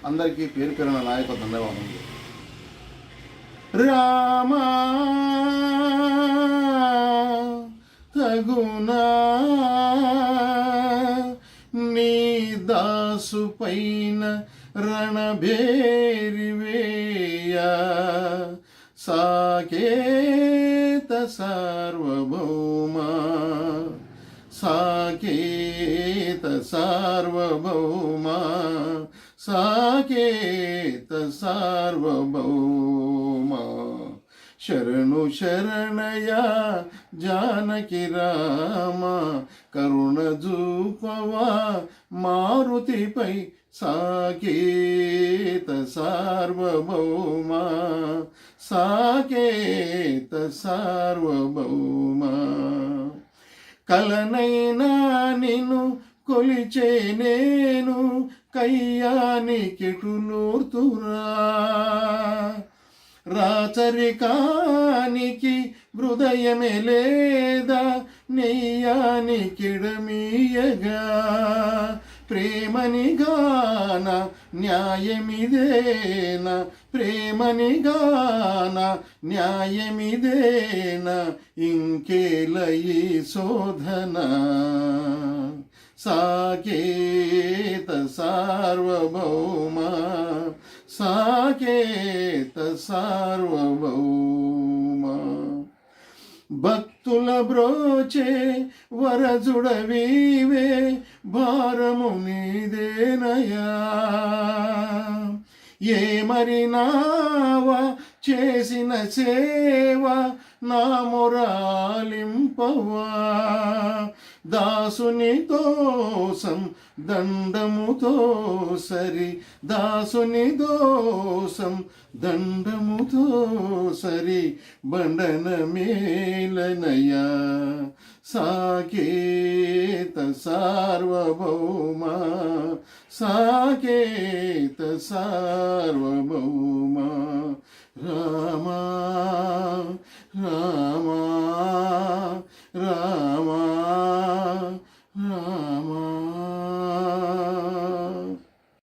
అందరికీ పేరు పేరున నాయక ధన్యవాదములు. రామా తగునా నీ దాసు పైన రణభేరివేయ సాకేత సార్వభౌమా సాకేత సార్వభౌమా సాకేత సార్వభౌమా శరణు శరణయ జానకి రామ కరుణ జూపవా మారుతిపై సాకేత సార్వభౌమా సాకేత సార్వభౌమా కలనైనా నిన్ను కొలిచే నేను కయ్యానికెటునూర్తురా రాచరికానికి హృదయమే లేదా నెయ్యానికిడమీయగా ప్రేమనిగాన న్యాయమిదేనా ప్రేమనిగాన న్యాయమిదేనా ఇంకేల ఈ శోధన సాకేత సార్వభౌమా సాకేత సార్వభౌమా భక్తుల బ్రోచే వరజుడవీవే భారము నీదేనయా ఏమరినావా చేసిన సేవ నా మొరాలింపవా దాసుని దోసం దండముతో సరి దాసుని దోసం దండముతో సరి బండన మేలనయా సాకేత సార్వభౌమా సాకేత సార్వభౌమా రామా రామా